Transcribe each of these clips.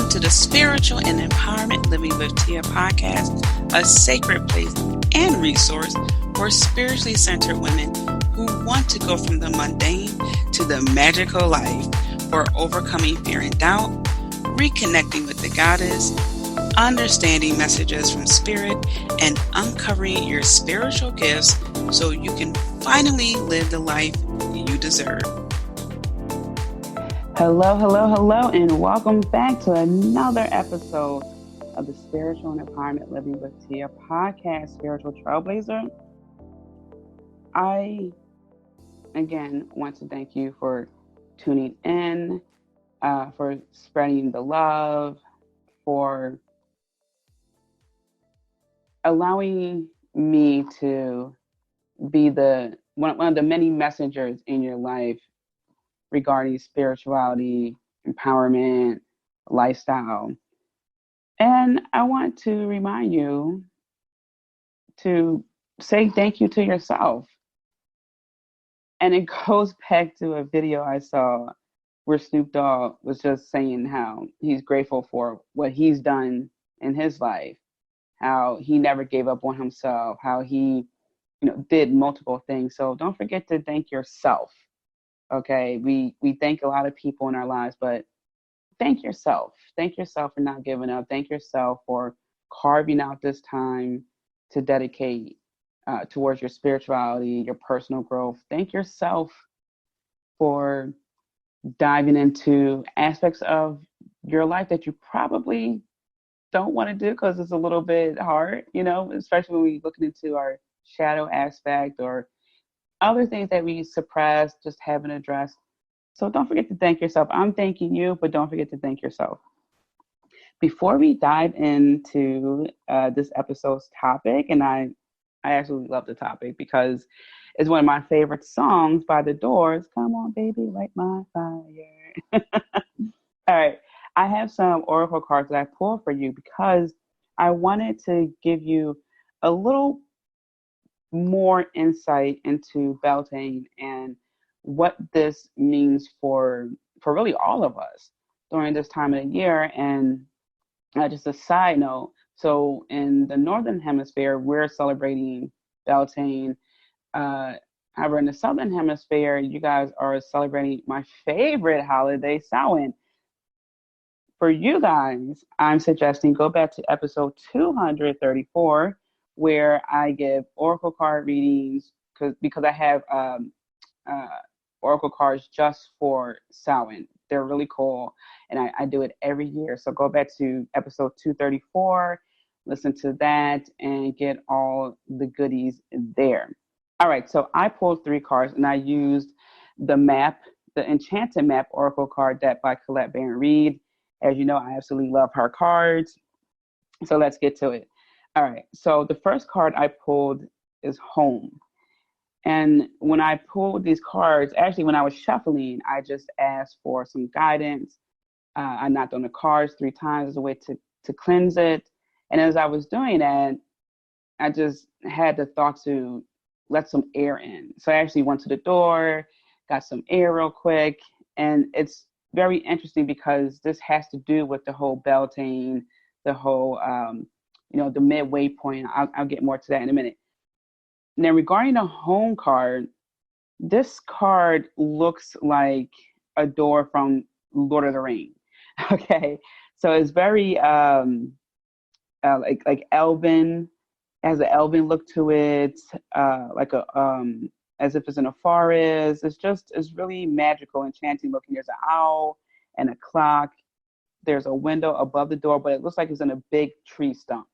Welcome to the Spiritual and Empowerment Living with Tia podcast, a sacred place and resource for spiritually centered women who want to go from the mundane to the magical life, for overcoming fear and doubt, reconnecting with the goddess, understanding messages from spirit, and uncovering your spiritual gifts so you can finally live the life you deserve. Hello, and welcome back to another episode of the Spiritual and Empowerment Living with Tia podcast, Spiritual Trailblazer. I, again, want to thank you for tuning in, for spreading the love, for allowing me to be one of the many messengers in your life regarding spirituality, empowerment, lifestyle. And I want to remind you to say thank you to yourself. And it goes back to a video I saw where Snoop Dogg was just saying how he's grateful for what he's done in his life, how he never gave up on himself, how he, did multiple things. So don't forget to thank yourself. Okay, we thank a lot of people in our lives, but thank yourself. Thank yourself for not giving up. Thank yourself for carving out this time to dedicate towards your spirituality, your personal growth. Thank yourself for diving into aspects of your life that you probably don't want to do because it's a little bit hard, especially when we're looking into our shadow aspect or other things that we suppress, just haven't addressed. So don't forget to thank yourself. I'm thanking you, but don't forget to thank yourself. Before we dive into this episode's topic, and I absolutely love the topic because it's one of my favorite songs by The Doors. Come on, baby, light my fire. All right. I have some oracle cards that I pulled for you because I wanted to give you a little more insight into Beltane and what this means for really all of us during this time of the year. And just a side note, so in the Northern Hemisphere, we're celebrating Beltane. However, in the Southern Hemisphere, you guys are celebrating my favorite holiday, Samhain. For you guys, I'm suggesting go back to episode 234, where I give oracle card readings because I have oracle cards just for Samhain. They're really cool, and I do it every year. So go back to episode 234, listen to that, and get all the goodies there. All right, so I pulled 3 cards, and I used the Enchanted Map oracle card deck by Colette Baron Reed. As you know, I absolutely love her cards. So let's get to it. All right, so the first card I pulled is Home. And when I pulled these cards, actually when I was shuffling, I just asked for some guidance. I knocked on the cards 3 times as a way to cleanse it. And as I was doing that, I just had the thought to let some air in. So I actually went to the door, got some air real quick. And it's very interesting because this has to do with the whole Beltane, the whole the midway point. I'll get more to that in a minute. Now, regarding the Home card, this card looks like a door from Lord of the Rings. Okay, so it's very like elven, has an elven look to it, like a as if it's in a forest. It's really magical, enchanting looking. There's an owl and a clock. There's a window above the door, but it looks like it's in a big tree stump.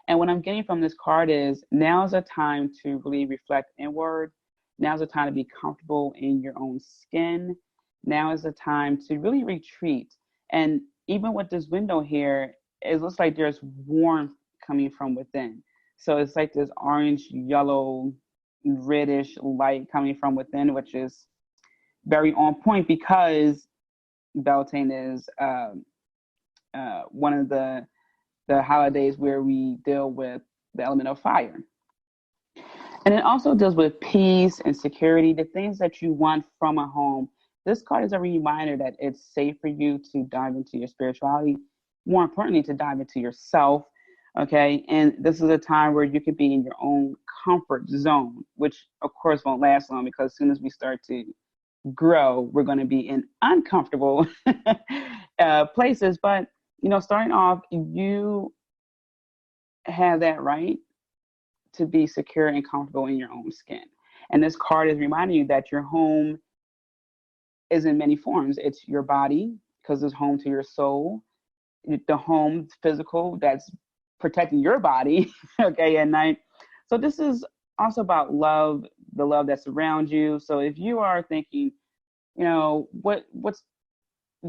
And what I'm getting from this card is now's a time to really reflect inward. Now's a time to be comfortable in your own skin. Now is the time to really retreat. And even with this window here, it looks like there's warmth coming from within. So it's like this orange, yellow, reddish light coming from within, which is very on point because Beltane is one of the holidays where we deal with the element of fire. And it also deals with peace and security, the things that you want from a home this card is a reminder that it's safe for you to dive into your spirituality, more importantly, to dive into yourself. Okay. And this is a time where you can be in your own comfort zone, which of course won't last long, because as soon as we start to grow, we're going to be in uncomfortable places. But, starting off, you have that right to be secure and comfortable in your own skin. And this card is reminding you that your home is in many forms. It's your body, because it's home to your soul, the home physical that's protecting your body, okay, at night. So this is also about love, the love that's around you. So if you are thinking, what's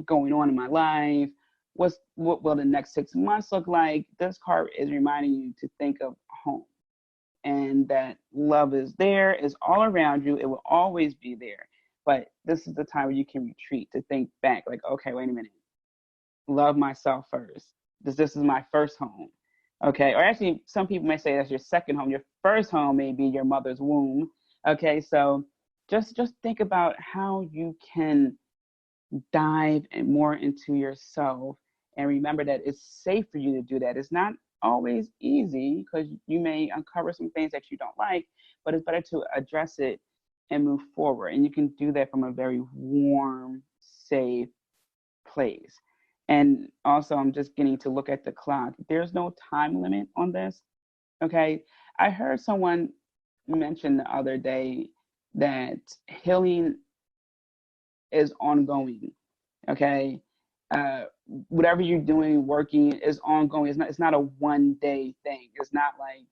going on in my life, what will the next 6 months look like, this card is reminding you to think of home, and that love is there, is all around you. It will always be there. But this is the time where you can retreat, to think back, like, okay, wait a minute, love myself first. This is my first home. Okay. Or actually, some people may say that's your second home. Your first home may be your mother's womb. Okay. So just think about how you can dive more into yourself, and remember that it's safe for you to do that. It's not always easy, because you may uncover some things that you don't like, but it's better to address it and move forward. And you can do that from a very warm, safe place. And also, I'm just getting to look at the clock. There's no time limit on this. Okay. I heard someone mention the other day that healing is ongoing. Okay. Whatever you're doing, working, is ongoing. It's not a 1 day thing. It's not like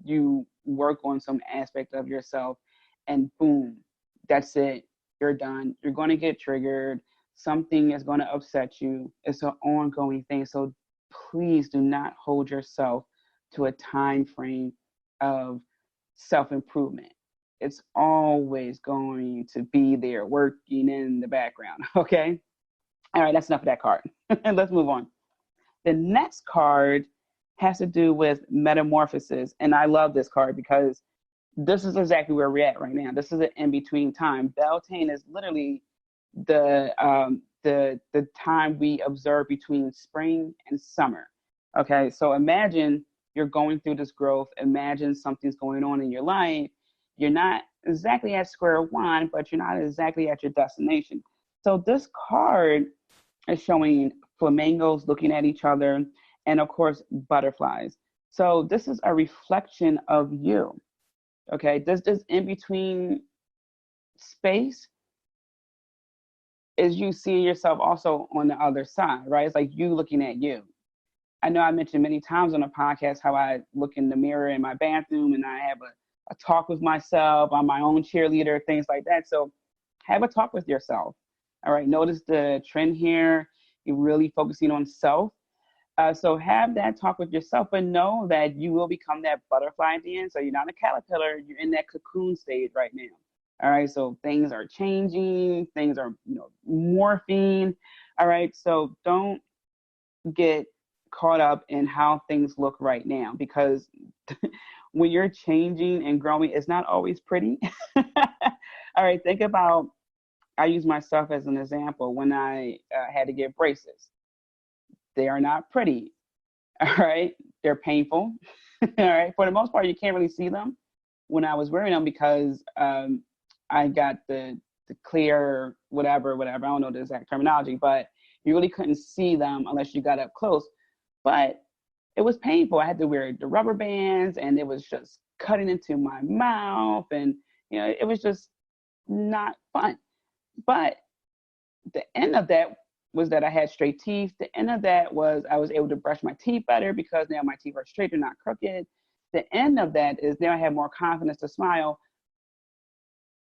you work on some aspect of yourself and boom, that's it. You're done. You're going to get triggered. Something is going to upset you. It's an ongoing thing. So please do not hold yourself to a time frame of self-improvement. It's always going to be there, working in the background. Okay. All right. That's enough of that card. Let's move on. The next card has to do with metamorphosis. And I love this card because this is exactly where we're at right now. This is an in-between time. Beltane is literally the time we observe between spring and summer. Okay, so imagine you're going through this growth. Imagine something's going on in your life. You're not exactly at square one, but you're not exactly at your destination. So this card is showing flamingos looking at each other, and of course butterflies. So this is a reflection of you. Okay, this in between space is you seeing yourself also on the other side, right? It's like you looking at you. I know I mentioned many times on the podcast how I look in the mirror in my bathroom and I have a talk with myself. I'm my own cheerleader, things like that. So have a talk with yourself. All right, notice the trend here. You're really focusing on self. So have that talk with yourself, but know that you will become that butterfly at the end. So you're not a caterpillar, you're in that cocoon stage right now. All right, so things are changing, things are morphing. All right, so don't get caught up in how things look right now, because when you're changing and growing, it's not always pretty. All right, think about, I use myself as an example. When I had to get braces, they are not pretty. All right, they're painful. All right, for the most part, you can't really see them when I was wearing them, because I got the clear whatever. I don't know the exact terminology, but you really couldn't see them unless you got up close. But it was painful. I had to wear the rubber bands, and it was just cutting into my mouth, and it was just not fun. But the end of that was that I had straight teeth. The end of that was I was able to brush my teeth better, because now my teeth are straight, they're not crooked. The end of that is now I have more confidence to smile.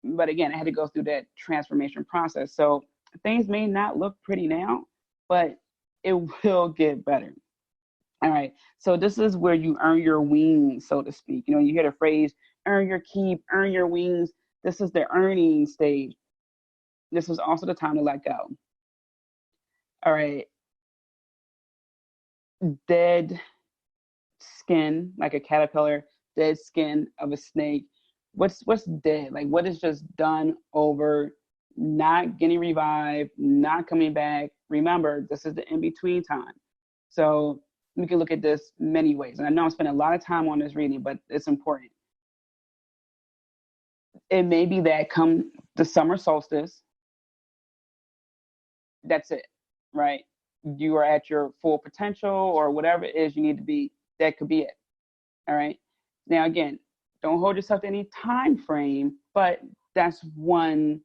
But again, I had to go through that transformation process. So things may not look pretty now, but it will get better. All right. So this is where you earn your wings, so to speak. You hear the phrase, earn your keep, earn your wings. This is the earning stage. This is also the time to let go. All right. Dead skin, like a caterpillar, dead skin of a snake. What's dead? Like, what is just done over? not getting revived, not coming back. Remember, this is the in-between time. So we can look at this many ways. And I know I'm spending a lot of time on this reading, but it's important. It may be that come the summer solstice, that's it, right? You are at your full potential or whatever it is you need to be. That could be it. All right. Now, again, don't hold yourself to any time frame, but that's one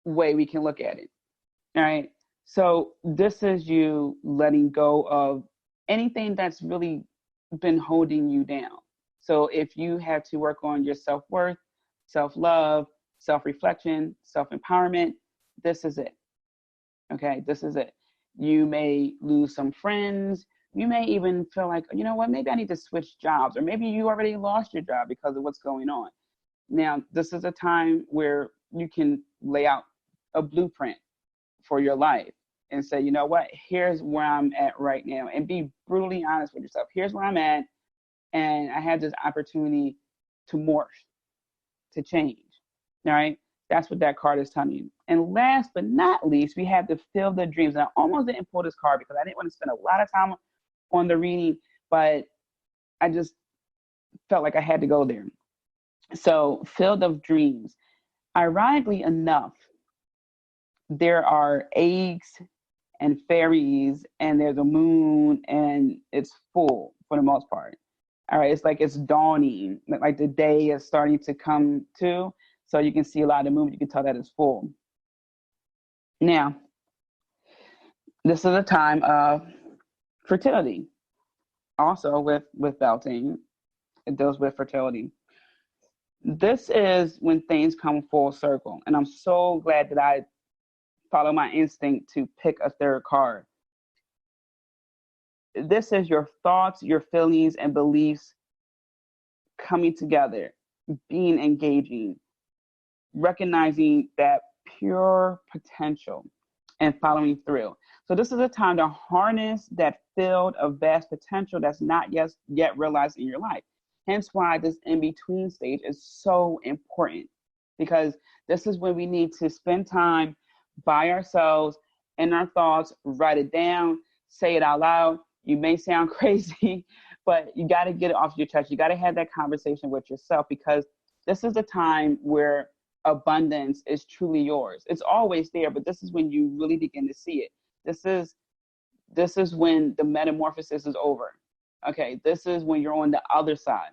way we can look at it. All right. So this is you letting go of anything that's really been holding you down. So if you have to work on your self-worth, self-love, self-reflection, self-empowerment, this is it. Okay, this is it. You may lose some friends. You may even feel like, you know what, maybe I need to switch jobs, or maybe you already lost your job because of what's going on. Now, this is a time where you can lay out a blueprint for your life and say, you know what, here's where I'm at right now, and be brutally honest with yourself. Here's where I'm at, and I had this opportunity to morph, to change. All right. That's what that card is telling you. And last but not least, we have the Field of Dreams. And I almost didn't pull this card because I didn't want to spend a lot of time on the reading, but I just felt like I had to go there. So, Field of Dreams. Ironically enough, there are eggs and fairies, and there's a moon, and it's full for the most part. All right, it's like it's dawning, like the day is starting to come to. So you can see a lot of the moon. You can tell that it's full. Now, this is a time of fertility. Also with Beltane, it deals with fertility. This is when things come full circle. And I'm so glad that I follow my instinct to pick a third card. This is your thoughts, your feelings, and beliefs coming together, being engaging, recognizing that pure potential and following through. So this is a time to harness that field of vast potential that's not yet realized in your life. Hence why this in-between stage is so important, because this is when we need to spend time by ourselves in our thoughts, write it down, say it out loud. You may sound crazy, but you got to get it off your chest. You got to have that conversation with yourself, because this is a time where abundance is truly yours. It's always there, but this is when you really begin to see it. This is when the metamorphosis is over. Okay, this is when you're on the other side.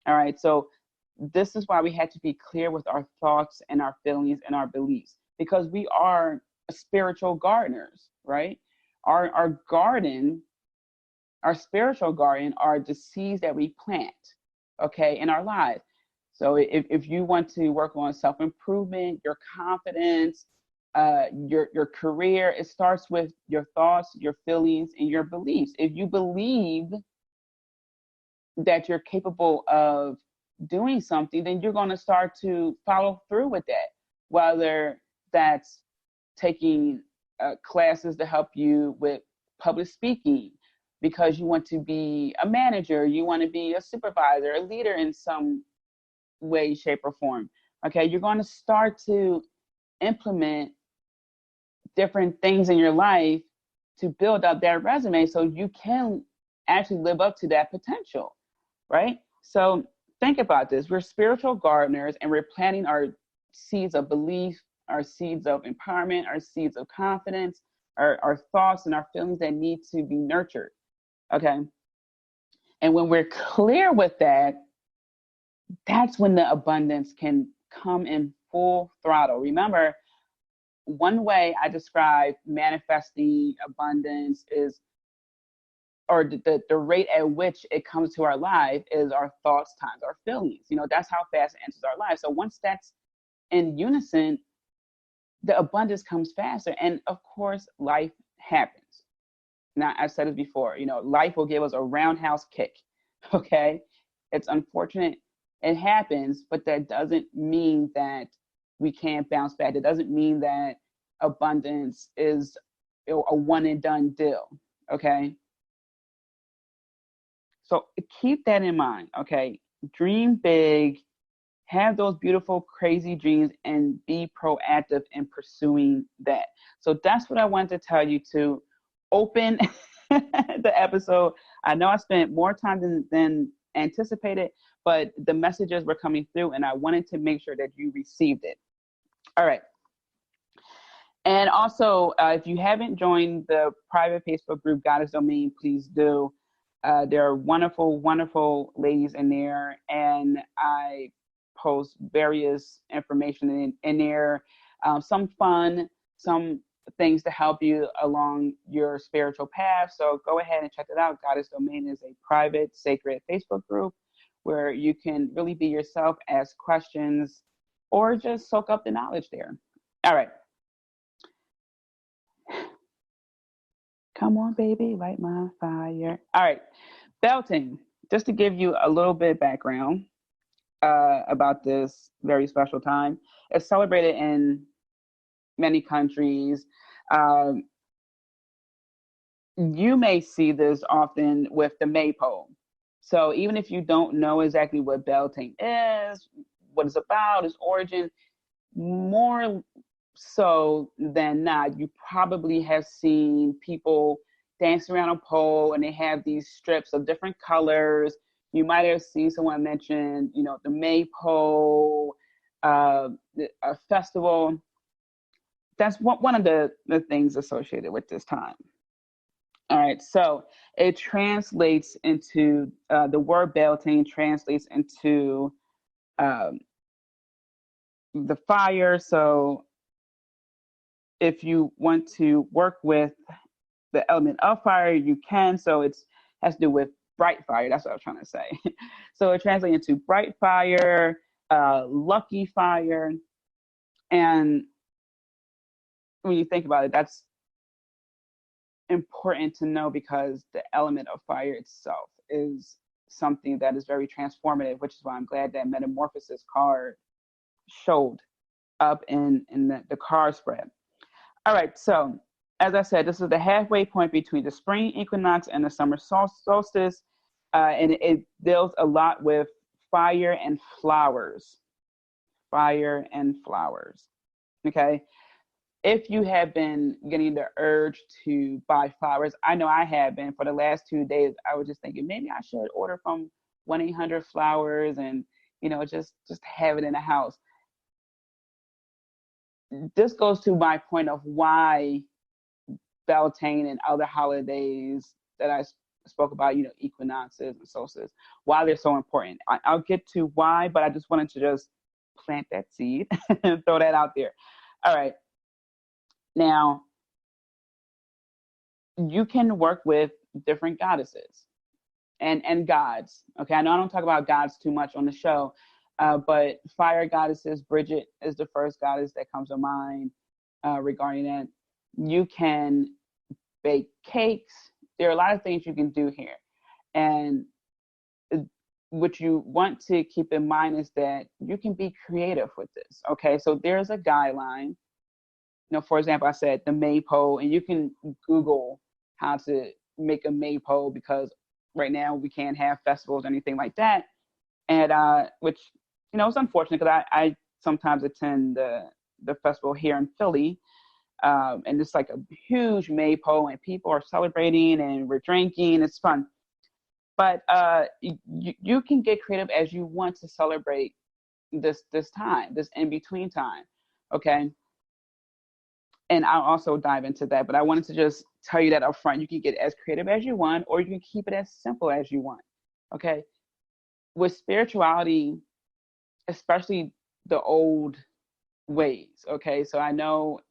All right, so this is why we had to be clear with our thoughts and our feelings and our beliefs, because we are spiritual gardeners, right? Our garden, our spiritual garden, are the seeds that we plant, okay, in our lives. So if you want to work on self-improvement, your confidence, your career, it starts with your thoughts, your feelings, and your beliefs. If you believe that you're capable of doing something, then you're going to start to follow through with that, whether that's taking classes to help you with public speaking, because you want to be a manager, you want to be a supervisor, a leader in some way, shape, or form. Okay, you're going to start to implement different things in your life to build up that resume so you can actually live up to that potential, right? So think about this. We're spiritual gardeners, and we're planting our seeds of belief, our seeds of empowerment, our seeds of confidence, our thoughts and our feelings that need to be nurtured. Okay. And when we're clear with that, that's when the abundance can come in full throttle. Remember, one way I describe manifesting abundance is, or the rate at which it comes to our life is our thoughts times our feelings. You know, that's how fast it enters our life. So once that's in unison, the abundance comes faster. And of course, life happens. Now, I've said this before, you know, life will give us a roundhouse kick. Okay. It's unfortunate it happens, but that doesn't mean that we can't bounce back. It doesn't mean that abundance is a one and done deal. Okay. So keep that in mind. Okay. Dream big, have those beautiful, crazy dreams and be proactive in pursuing that. So that's what I wanted to tell you to open the episode. I know I spent more time than anticipated, but the messages were coming through and I wanted to make sure that you received it. All right. And also, if you haven't joined the private Facebook group, Goddess Domain, please do. There are wonderful, wonderful ladies in there, and I post various information in there, some fun, some things to help you along your spiritual path. So go ahead and check it out. Goddess Domain is a private, sacred Facebook group where you can really be yourself, ask questions, or just soak up the knowledge there. All right. Come on, baby, light my fire. All right. Beltane, just to give you a little bit of background about this very special time. It's celebrated in many countries. You may see this often with the maypole. So even if you don't know exactly what Beltane is, what it's about, its origin, more so than not, you probably have seen people dance around a pole and they have these strips of different colors. You might have seen someone mention, the maypole, a festival. That's one of the things associated with this time. All right, so it translates into, the word Beltane translates into the fire. So if you want to work with the element of fire, you can. So it has to do with bright fire. That's what I was trying to say. So it translates into bright fire, lucky fire. And when you think about it, that's important to know because the element of fire itself is something that is very transformative, which is why I'm glad that Metamorphosis card showed up in the card spread. All right, so as I said, this is the halfway point between the spring equinox and the summer solstice, and it deals a lot with fire and flowers. Fire and flowers, okay? If you have been getting the urge to buy flowers, I know I have been. For the last 2 days, I was just thinking maybe I should order from 1-800-Flowers and, just have it in the house. This goes to my point of why Beltane and other holidays that I spoke about, equinoxes and solstices, why they're so important. I'll get to why, but I just wanted to just plant that seed and throw that out there. All right. Now, you can work with different goddesses and gods. Okay, I know I don't talk about gods too much on the show, but fire goddesses, Bridget is the first goddess that comes to mind regarding that. You can bake cakes. There are a lot of things you can do here. And what you want to keep in mind is that you can be creative with this. Okay, so there's a guideline. For example, I said the maypole, and you can Google how to make a maypole because right now we can't have festivals or anything like that. And which, it's unfortunate because I sometimes attend the festival here in Philly. And it's like a huge maypole and people are celebrating and we're drinking. It's fun. But you can get creative as you want to celebrate this time, this in-between time. Okay. And I'll also dive into that, but I wanted to just tell you that up front. You can get as creative as you want, or you can keep it as simple as you want. Okay. With spirituality, especially the old ways. Okay. So I know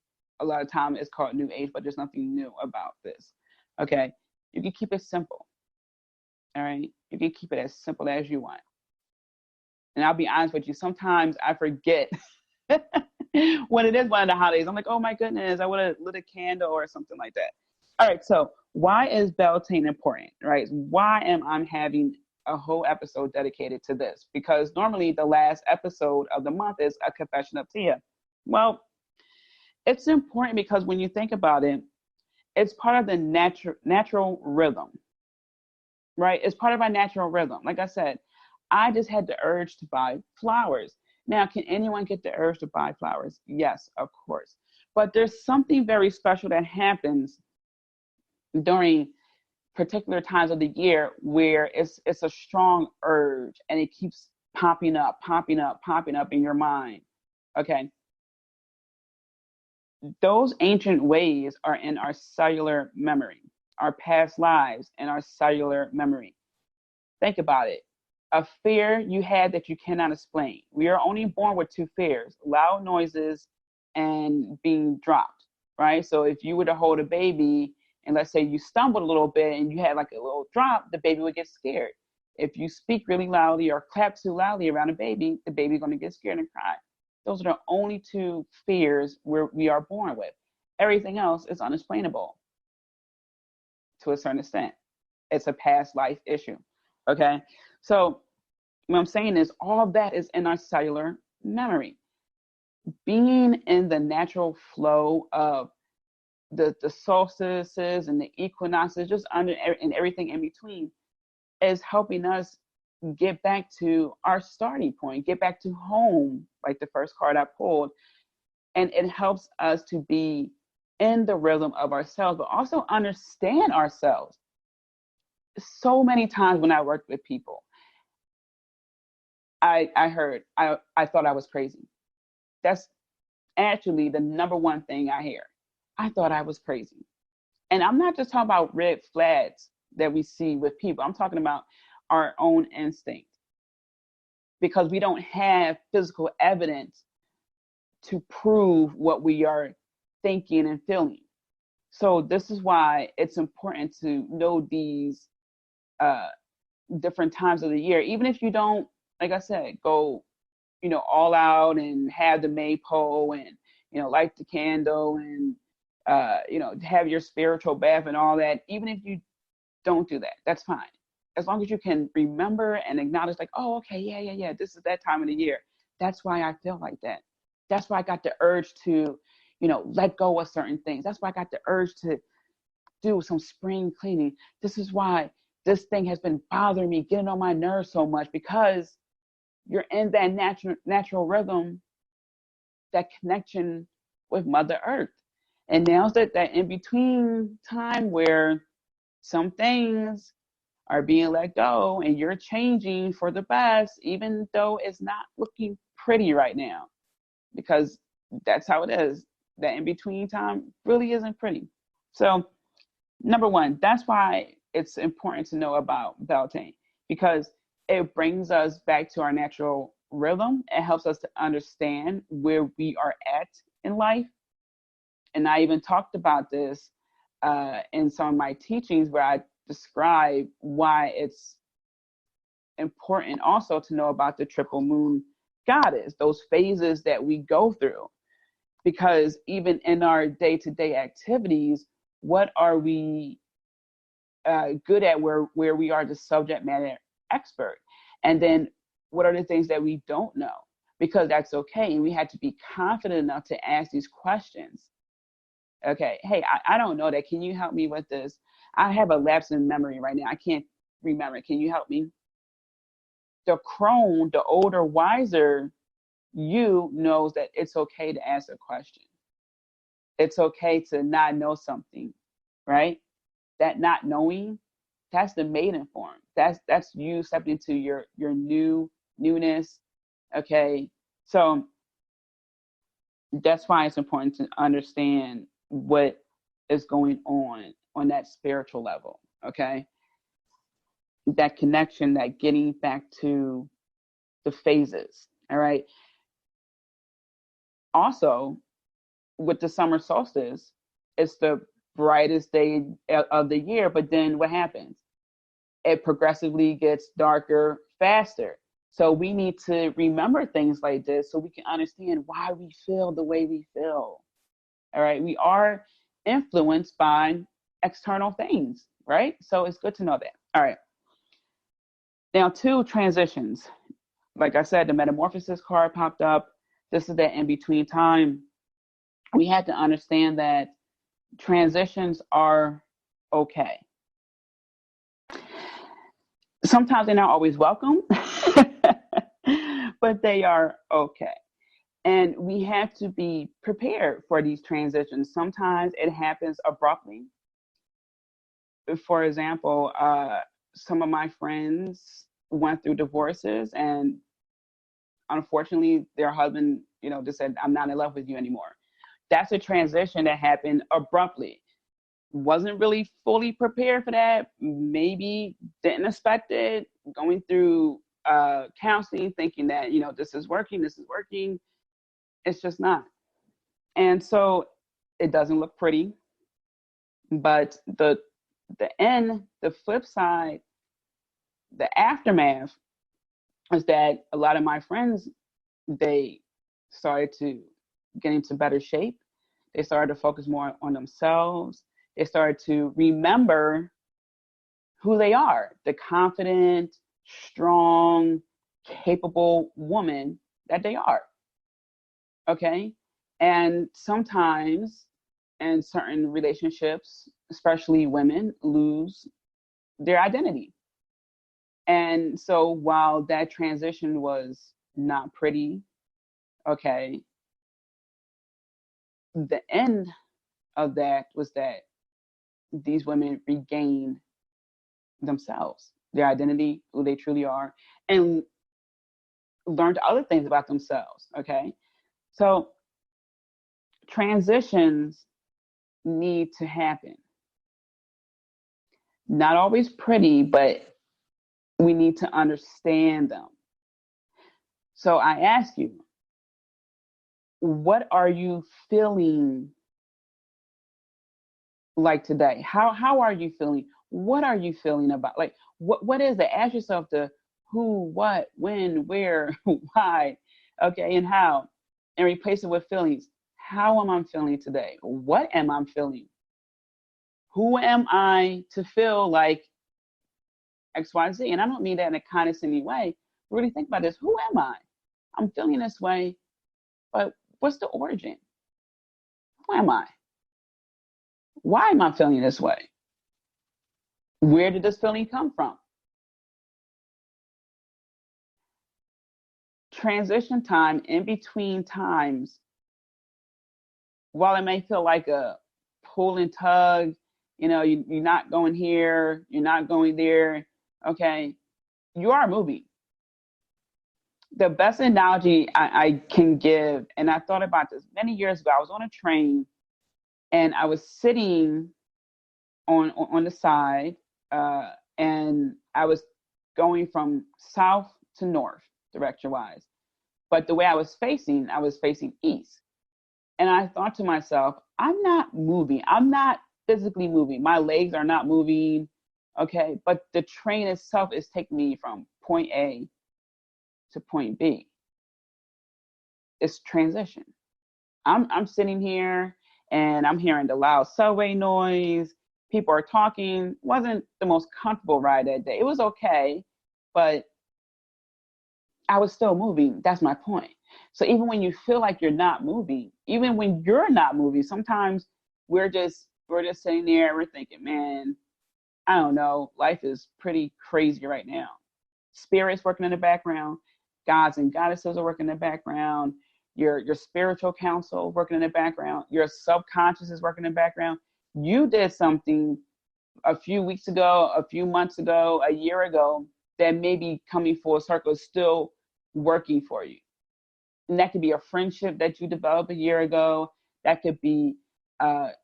a lot of time it's called New Age, but there's nothing new about this. Okay. You can keep it simple. All right. You can keep it as simple as you want. And I'll be honest with you. Sometimes I forget when it is one of the holidays. I'm like, oh my goodness, I would have lit a candle or something like that. All right. So why is Beltane important, right? Why am I having a whole episode dedicated to this? Because normally the last episode of the month is a confession of Tia. Well, it's important because when you think about it, it's part of the natural rhythm, right? It's part of our natural rhythm. Like I said, I just had the urge to buy flowers. Now, can anyone get the urge to buy flowers? Yes, of course. But there's something very special that happens during particular times of the year where it's a strong urge and it keeps popping up, popping up, popping up in your mind. Okay. Those ancient ways are in our cellular memory, our past lives and our cellular memory. Think about it. A fear you had that you cannot explain. We are only born with two fears: loud noises and being dropped, right? So if you were to hold a baby and let's say you stumbled a little bit and you had like a little drop, the baby would get scared. If you speak really loudly or clap too loudly around a baby, the baby's going to get scared and cry. Those are the only two fears where we are born with. Everything else is unexplainable to a certain extent. It's a past life issue. Okay. So what I'm saying is all of that is in our cellular memory. Being in the natural flow of the solstices and the equinoxes, just under and everything in between, is helping us get back to our starting point, get back to home, like the first card I pulled. And it helps us to be in the rhythm of ourselves, but also understand ourselves. So many times when I worked with people, I thought I was crazy. That's actually the number one thing I hear. I thought I was crazy. And I'm not just talking about red flags that we see with people. I'm talking about our own instinct, because we don't have physical evidence to prove what we are thinking and feeling. So this is why it's important to know these different times of the year, even if you don't, like I said, go, all out and have the maypole and, light the candle and, have your spiritual bath and all that. Even if you don't do that, that's fine. As long as you can remember and acknowledge, like, oh, okay, yeah, this is that time of the year. That's why I feel like that. That's why I got the urge to, let go of certain things. That's why I got the urge to do some spring cleaning. This is why this thing has been bothering me, getting on my nerves so much, because you're in that natural rhythm, that connection with Mother Earth. And now's that in between time where some things are being let go and you're changing for the best, even though it's not looking pretty right now, because that's how it is. That in between time really isn't pretty. So number one, that's why it's important to know about Beltane, because it brings us back to our natural rhythm. It helps us to understand where we are at in life. And I even talked about this in some of my teachings, where I describe why it's important also to know about the triple moon goddess, those phases that we go through. Because even in our day-to-day activities, what are we good at, where we are the subject matter expert? And then what are the things that we don't know? Because that's okay. And we had to be confident enough to ask these questions. Okay, hey, I don't know that. Can you help me with this? I have a lapse in memory right now. I can't remember. Can you help me? The crone, the older, wiser you, knows that it's okay to ask a question. It's okay to not know something, right? That not knowing, that's the maiden form. That's you stepping into your newness. Okay, so that's why it's important to understand what is going on that spiritual level. Okay, that connection, that getting back to the phases. All right. Also, with the summer solstice, it's the brightest day of the year, but then what happens? It progressively gets darker faster. So we need to remember things like this so we can understand why we feel the way we feel. All right. We are influenced by external things, right? So it's good to know that. All right. Now, 2 transitions. Like I said, the metamorphosis card popped up. This is that in between time. We had to understand that transitions are okay. Sometimes they're not always welcome, but they are okay. And we have to be prepared for these transitions. Sometimes it happens abruptly. For example, some of my friends went through divorces, and unfortunately, their husband, just said, "I'm not in love with you anymore." That's a transition that happened abruptly. Wasn't really fully prepared for that. Maybe didn't expect it. Going through counseling, thinking that this is working. This is working. It's just not. And so it doesn't look pretty. But the end, the flip side, the aftermath is that a lot of my friends, they started to get into better shape. They started to focus more on themselves. They started to remember who they are, the confident, strong, capable woman that they are. Okay? And sometimes in certain relationships, especially women, lose their identity. And so while that transition was not pretty, okay, the end of that was that these women regained themselves, their identity, who they truly are, and learned other things about themselves. Okay. So transitions need to happen. Not always pretty, but we need to understand them. So I ask you, what are you feeling like today? How are you feeling? What are you feeling about? Like what is it? Ask yourself the who, what, when, where, why, okay, and how, and replace it with feelings. How am I feeling today? What am I feeling? Who am I to feel like XYZ? And I don't mean that in a condescending way. Really think about this. Who am I? I'm feeling this way, but what's the origin? Who am I? Why am I feeling this way? Where did this feeling come from? Transition time, in between times, while it may feel like a pull and tug, you're not going here, you're not going there, okay, you are moving. The best analogy I can give, and I thought about this many years ago, I was on a train and I was sitting on the side, and I was going from south to north direction wise. But the way I was facing east. And I thought to myself, I'm not moving. I'm not physically moving. My legs are not moving. Okay. But the train itself is taking me from point A to point B. It's transition. I'm sitting here and I'm hearing the loud subway noise. People are talking. Wasn't the most comfortable ride that day. It was okay, but I was still moving. That's my point. So even when you feel like you're not moving, even when you're not moving, sometimes we're just sitting there, we're thinking, man, I don't know, life is pretty crazy right now. Spirits working in the background, gods and goddesses are working in the background, your spiritual counsel working in the background, your subconscious is working in the background. You did something a few weeks ago, a few months ago, a year ago, that may be coming full circle, still working for you. And that could be a friendship that you developed a year ago. That could be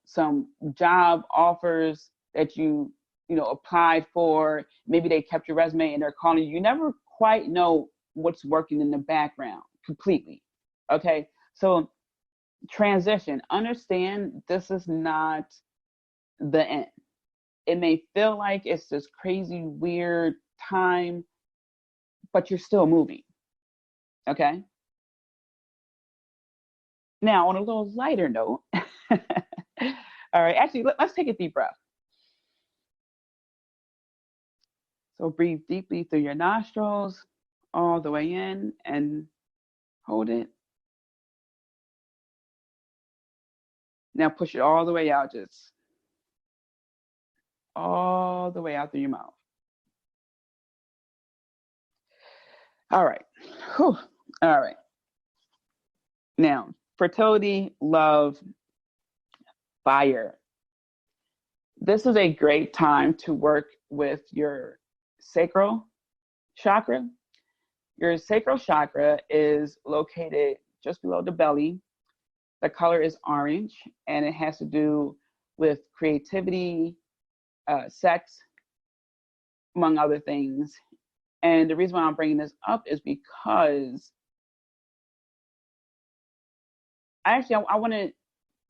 some job offers that you applied for. Maybe they kept your resume and they're calling you. You never quite know what's working in the background completely. Okay, so transition. Understand this is not the end. It may feel like it's this crazy, weird time, but you're still moving. Okay. Now, on a little lighter note, all right, actually, let's take a deep breath. So breathe deeply through your nostrils, all the way in, and hold it. Now push it all the way out, just all the way out through your mouth. All right. Whew. All right. Now, fertility, love, fire. This is a great time to work with your sacral chakra. Your sacral chakra is located just below the belly. The color is orange, and it has to do with creativity, sex, among other things. And the reason why I'm bringing this up is because I want to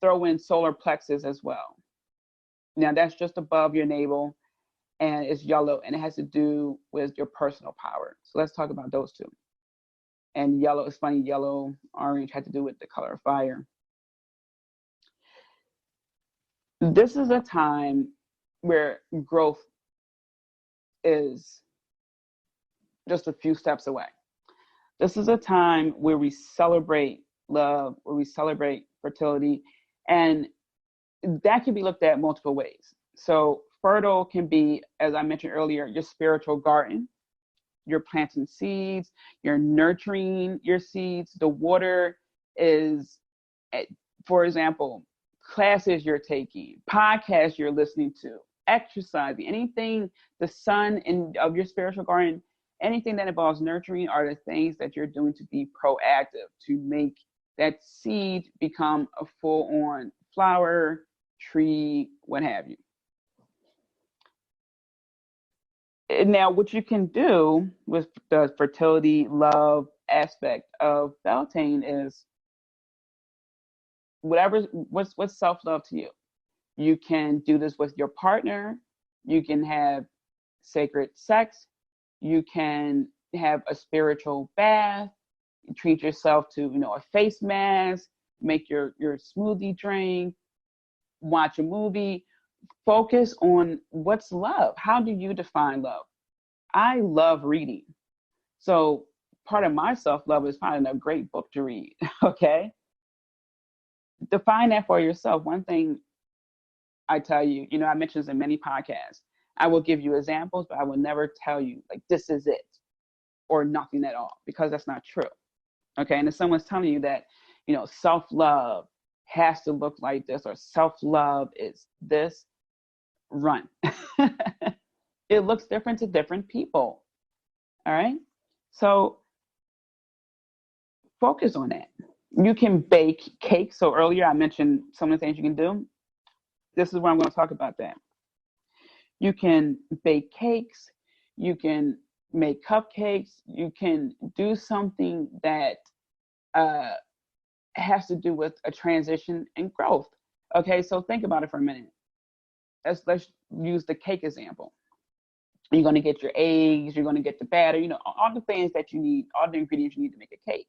throw in solar plexus as well. Now, that's just above your navel, and it's yellow, and it has to do with your personal power. So let's talk about those two. And yellow is funny, yellow, orange had to do with the color of fire. This is a time where growth is just a few steps away. This is a time where we celebrate love, where we celebrate fertility, and that can be looked at multiple ways. So fertile can be, as I mentioned earlier, your spiritual garden. You're planting seeds, you're nurturing your seeds. The water is, for example, classes you're taking, podcasts you're listening to, exercising, anything, the sun of your spiritual garden, anything that involves nurturing are the things that you're doing to be proactive, to make that seed become a full-on flower, tree, what have you. Now, what you can do with the fertility, love aspect of Beltane is what's self-love to you. You can do this with your partner. You can have sacred sex. You can have a spiritual bath. You treat yourself to, a face mask, make your smoothie drink, watch a movie. Focus on what's love. How do you define love? I love reading. So part of my self-love is finding a great book to read, okay? Define that for yourself. One thing I tell you, I mentioned this in many podcasts. I will give you examples, but I will never tell you, like, this is it or nothing at all, because that's not true, okay? And if someone's telling you that, self-love has to look like this or self-love is this, run. It looks different to different people. All right. So focus on that. You can bake cakes. So earlier I mentioned some of the things you can do. This is where I'm going to talk about that. You can bake cakes. You can make cupcakes. You can do something that has to do with a transition and growth. Okay. So think about it for a minute. Let's use the cake example. You're going to get your eggs, you're going to get the batter, all the things that you need, all the ingredients you need to make a cake.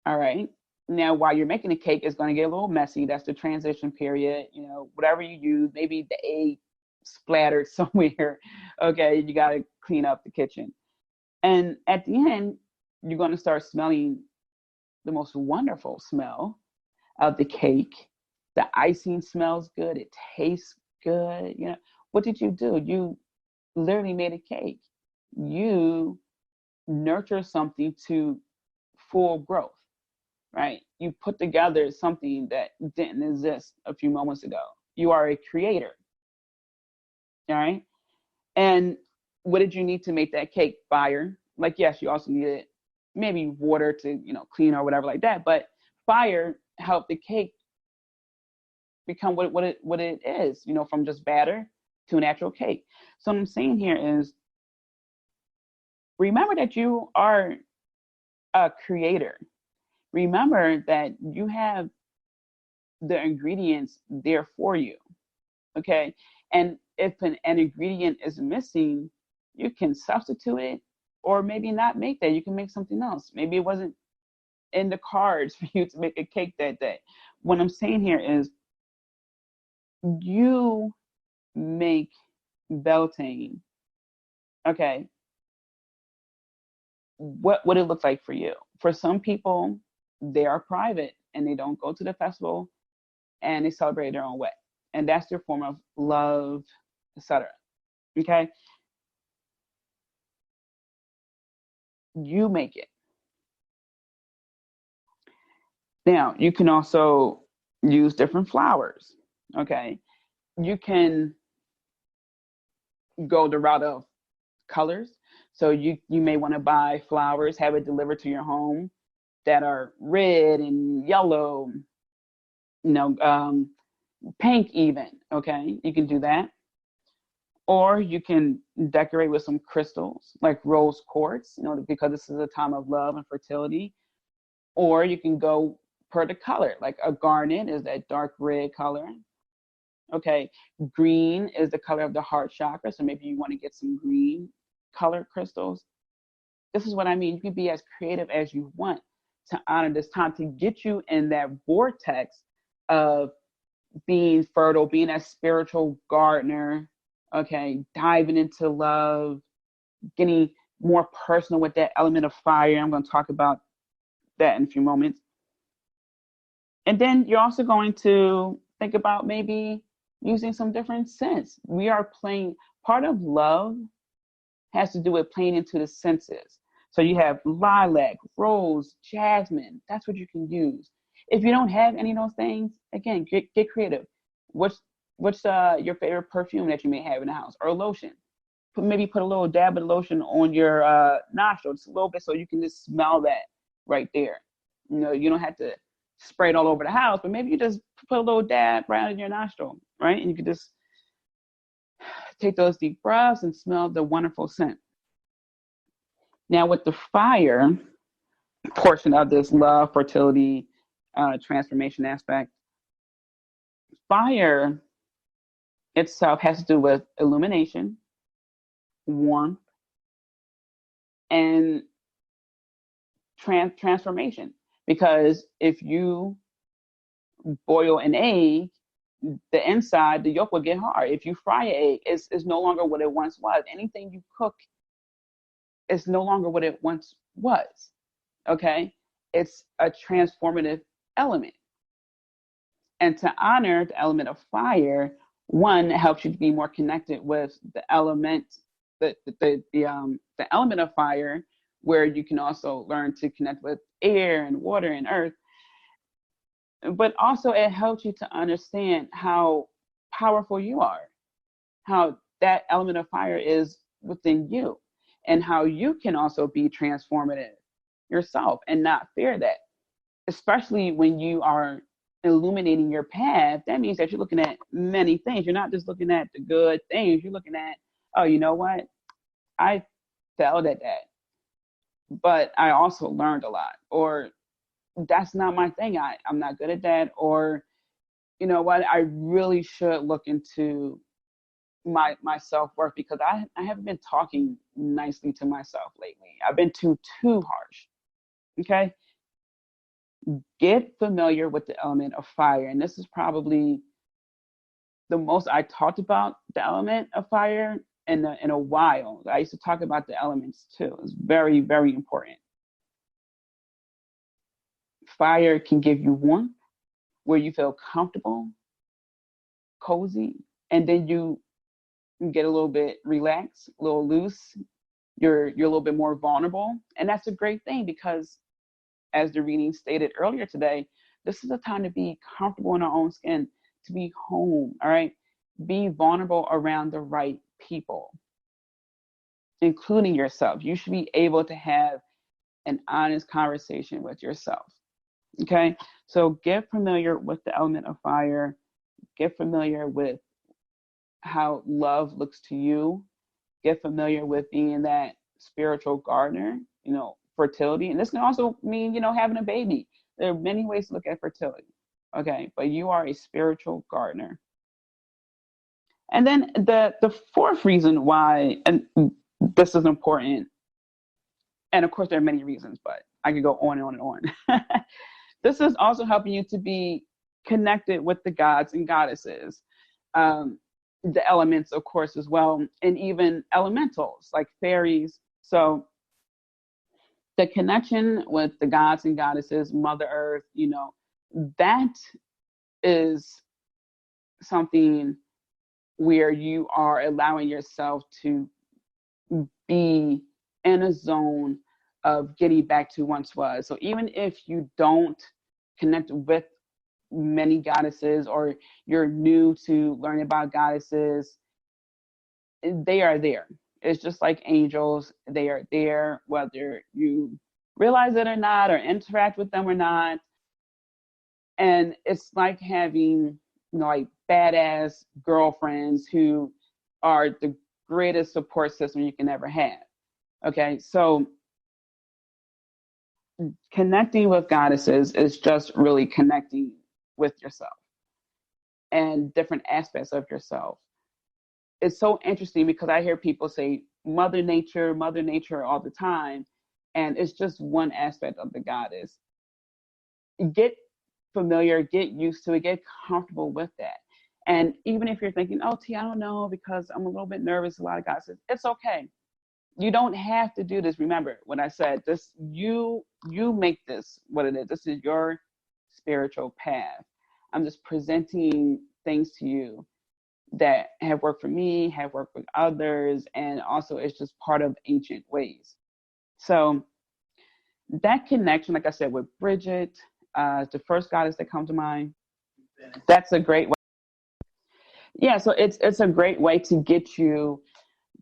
All right. Now, while you're making a cake, it's going to get a little messy. That's the transition period. Whatever you use, maybe the egg splattered somewhere. Okay. You got to clean up the kitchen. And at the end, you're going to start smelling the most wonderful smell of the cake. The icing smells good. It tastes good. What did you do? You literally made a cake. You nurture something to full growth, right? You put together something that didn't exist a few moments ago. You are a creator, all right? And what did you need to make that cake? Fire. Like, yes, you also needed maybe water to, clean or whatever like that, but fire helped the cake become what it is, from just batter to an actual cake. So what I'm saying here is, remember that you are a creator. Remember that you have the ingredients there for you, okay? And if an ingredient is missing, you can substitute it or maybe not make that. You can make something else. Maybe it wasn't in the cards for you to make a cake that day. What I'm saying here is, you make Beltane, okay, what it looks like for you. For some people, they are private and they don't go to the festival and they celebrate their own way. And that's their form of love, etc. Okay? You make it. Now, you can also use different flowers. Okay. You can go the route of colors. So you may want to buy flowers, have it delivered to your home that are red and yellow, you know, pink even. Okay. You can do that. Or you can decorate with some crystals like rose quartz, you know, because this is a time of love and fertility. Or you can go per the color, like a garnet is that dark red color. Okay, green is the color of the heart chakra, so maybe you want to get some green colored crystals. This is what I mean. You can be as creative as you want to honor this time to get you in that vortex of being fertile, being a spiritual gardener, okay, diving into love, getting more personal with that element of fire. I'm going to talk about that in a few moments. And then you're also going to think about maybe using some different scents. We are playing, part of love has to do with playing into the senses. So you have lilac, rose, jasmine. That's what you can use. If you don't have any of those things, again, get creative. What's your favorite perfume that you may have in the house, or lotion? Maybe put a little dab of lotion on your nostril, just a little bit, so you can just smell that right there. You know, you don't have to spray it all over the house, but maybe you just put a little dab right in your nostril, right? And you can just take those deep breaths and smell the wonderful scent. Now, with the fire portion of this love, fertility, transformation aspect, fire itself has to do with illumination, warmth, and transformation. Because if you boil an egg, the inside, the yolk will get hard. If you fry an egg, it's no longer what it once was. Anything you cook is no longer what it once was. Okay? It's a transformative element. And to honor the element of fire, one, helps you to be more connected with the element, the element of fire, where you can also learn to connect with air and water and earth. But also it helps you to understand how powerful you are, how that element of fire is within you, and how you can also be transformative yourself and not fear that. Especially when you are illuminating your path, that means that you're looking at many things. You're not just looking at the good things. You're looking at, oh, you know what? I failed at that, but I also learned a lot. Or that's not my thing. I'm not good at that. Or, you know what? I really should look into my self-worth, because I haven't been talking nicely to myself lately. I've been too harsh. Okay? Get familiar with the element of fire. And this is probably the most I talked about the element of fire in a while. I used to talk about the elements too. It's very, very important. Fire can give you warmth, where you feel comfortable, cozy, and then you get a little bit relaxed, a little loose. You're a little bit more vulnerable. And that's a great thing, because as the reading stated earlier today, this is a time to be comfortable in our own skin, to be home, all right? Be vulnerable around the right people, including yourself. You should be able to have an honest conversation with yourself, okay? So get familiar with the element of fire. Get familiar with how love looks to you. Get familiar with being that spiritual gardener, you know, fertility. And this can also mean, you know, having a baby. There are many ways to look at fertility. Okay, but you are a spiritual gardener. And then the fourth reason why, and this is important, and of course there are many reasons, but I could go on and on and on. This is also helping you to be connected with the gods and goddesses, the elements, of course, as well, and even elementals like fairies. So the connection with the gods and goddesses, Mother Earth, you know, that is something where you are allowing yourself to be in a zone of getting back to once was. So even if you don't connect with many goddesses, or you're new to learning about goddesses, they are there. It's just like angels. They are there, whether you realize it or not, or interact with them or not. And it's like having, like badass girlfriends who are the greatest support system you can ever have. Okay, so connecting with goddesses is just really connecting with yourself and different aspects of yourself. It's so interesting because I hear people say Mother Nature all the time, and it's just one aspect of the goddess. Get familiar, get used to it, get comfortable with that. And even if you're thinking, oh, T, I don't know because I'm a little bit nervous, a lot of goddesses, it's okay. You don't have to do this. Remember what I said, this, you make this what it is. This is your spiritual path. I'm just presenting things to you that have worked for me, have worked with others, and also it's just part of ancient ways. So that connection, like I said, with Bridget, the first goddess that comes to mind, that's a great way. Yeah, so it's a great way to get you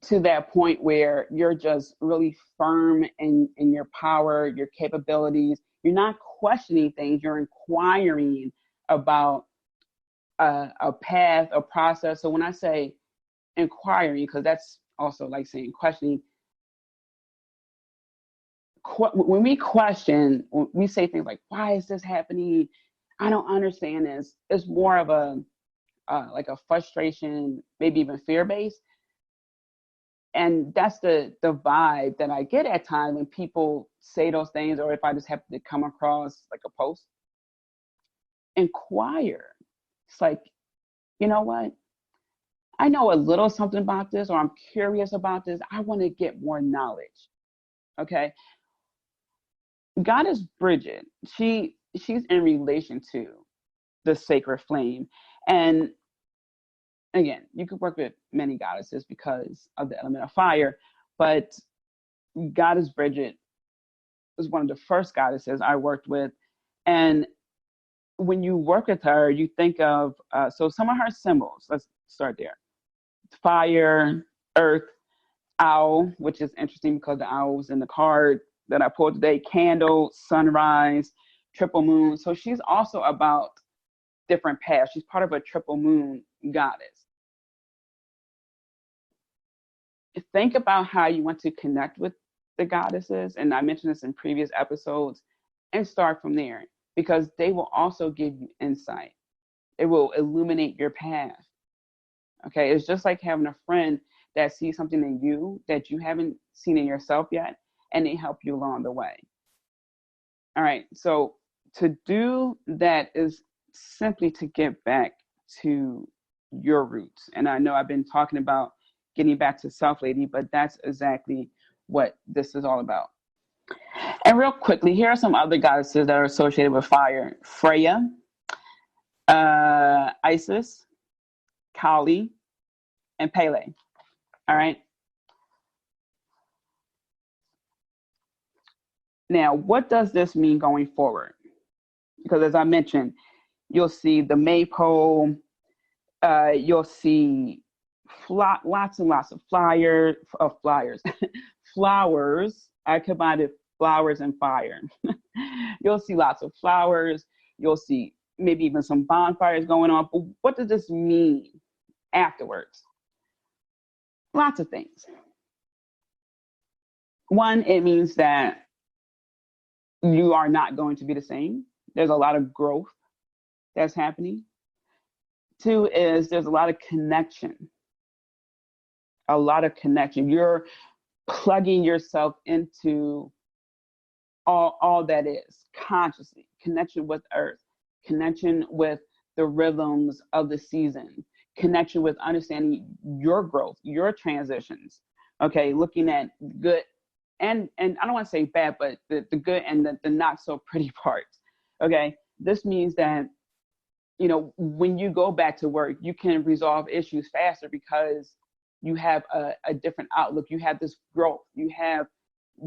to that point where you're just really firm in your power, your capabilities. You're not questioning things, you're inquiring about a path, a process. So when I say inquiring, because that's also like saying questioning, when we question, when we say things like, why is this happening? I don't understand this. It's more of a like a frustration, maybe even fear-based. And that's the vibe that I get at times when people say those things, or if I just happen to come across like a post. Inquire. It's like, you know what? I know a little something about this, or I'm curious about this. I want to get more knowledge. Okay. Goddess Bridget, she's in relation to the sacred flame. And again, you could work with many goddesses because of the element of fire, but Goddess Bridget was one of the first goddesses I worked with. And when you work with her, you think of, so some of her symbols, let's start there. Fire, earth, owl, which is interesting because the owl was in the card that I pulled today, candle, sunrise, triple moon. So she's also about different paths. She's part of a triple moon goddess. Think about how you want to connect with the goddesses, and I mentioned this in previous episodes, and start from there, because they will also give you insight. It will illuminate your path. Okay, it's just like having a friend that sees something in you that you haven't seen in yourself yet, and they help you along the way. All right, so to do that is simply to get back to your roots. And I know I've been talking about getting back to self lady, but that's exactly what this is all about. And real quickly, here are some other goddesses that are associated with fire: Freya, Isis, Kali, and Pele. All right. Now, what does this mean going forward? Because as I mentioned, you'll see the maypole, you'll see lots and lots of flyers. Flowers. I combined flowers and fire. You'll see lots of flowers. You'll see maybe even some bonfires going on. But what does this mean afterwards? Lots of things. One, it means that you are not going to be the same. There's a lot of growth that's happening. Two is there's a lot of connection. A lot of connection. You're plugging yourself into all that is consciously. Connection with earth, connection with the rhythms of the season, connection with understanding your growth, your transitions. Okay, looking at good and I don't want to say bad, but the good and the not so pretty parts. Okay, this means that, you know, when you go back to work, you can resolve issues faster because you have a different outlook. You have this growth. You have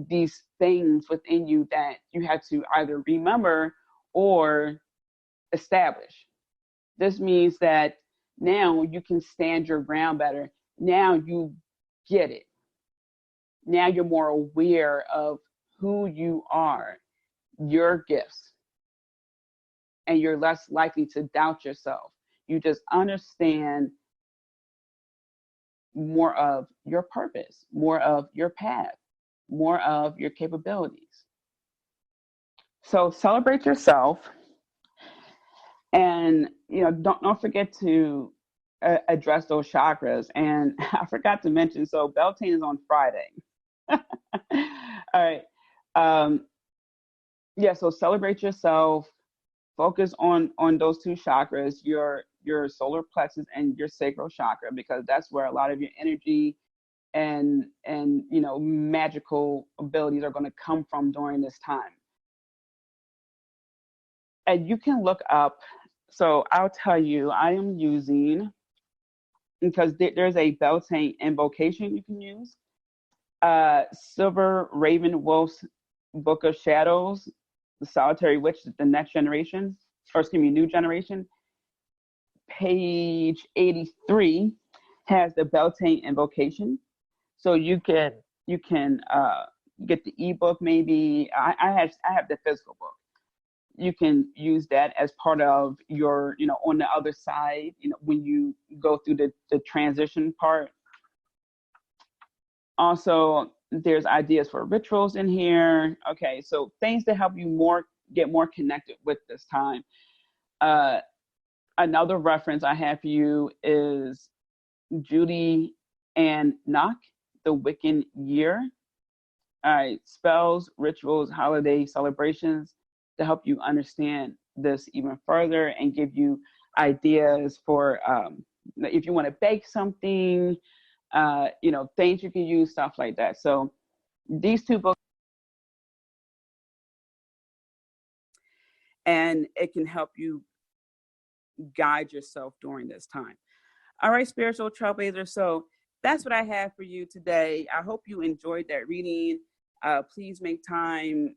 these things within you that you have to either remember or establish. This means that now you can stand your ground better. Now you get it. Now you're more aware of who you are, your gifts, and you're less likely to doubt yourself. You just understand more of your purpose, more of your path, more of your capabilities. So celebrate yourself, and don't forget to address those chakras. And I forgot to mention, so Beltane is on Friday. All right. So celebrate yourself. Focus on those two chakras, your solar plexus and your sacral chakra, because that's where a lot of your energy and magical abilities are going to come from during this time. And you can look up. So I'll tell you, I am using, because there's a Beltane invocation you can use. Silver Raven Wolf's Book of Shadows, the Solitary Witch, the next generation, new generation. Page 83 has the Beltane invocation. So you can get the ebook. Maybe I have the physical book. You can use that as part of your, on the other side, when you go through the transition part. Also, there's ideas for rituals in here. Okay, so things to help you get more connected with this time. Another reference I have for you is Judy Ann Knock, The Wiccan Year. All right, spells, rituals, holiday celebrations, to help you understand this even further and give you ideas for if you want to bake something, things you can use, stuff like that. So these two books, and it can help you guide yourself during this time. All right, Spiritual Trailblazers. So that's what I have for you today. I hope you enjoyed that reading. Please make time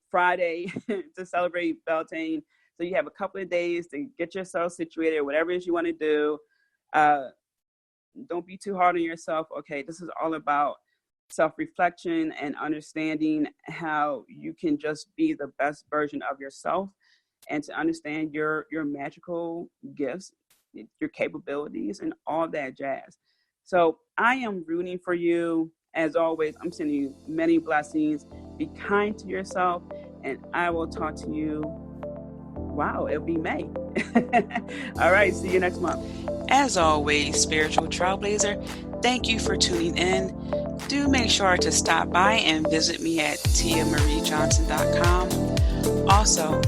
Friday to celebrate Beltane. So you have a couple of days to get yourself situated, whatever it is you want to do. Don't be too hard on yourself. Okay, this is all about self-reflection and understanding how you can just be the best version of yourself, and to understand your magical gifts, your capabilities, and all that jazz. So I am rooting for you. As always, I'm sending you many blessings. Be kind to yourself, and I will talk to you. Wow, it'll be May. All right, see you next month. As always, Spiritual Trailblazer, thank you for tuning in. Do make sure to stop by and visit me at tiamariejohnson.com. Also,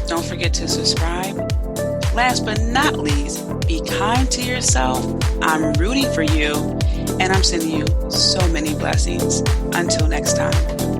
don't forget to subscribe. Last but not least, be kind to yourself. I'm rooting for you, and I'm sending you so many blessings. Until next time.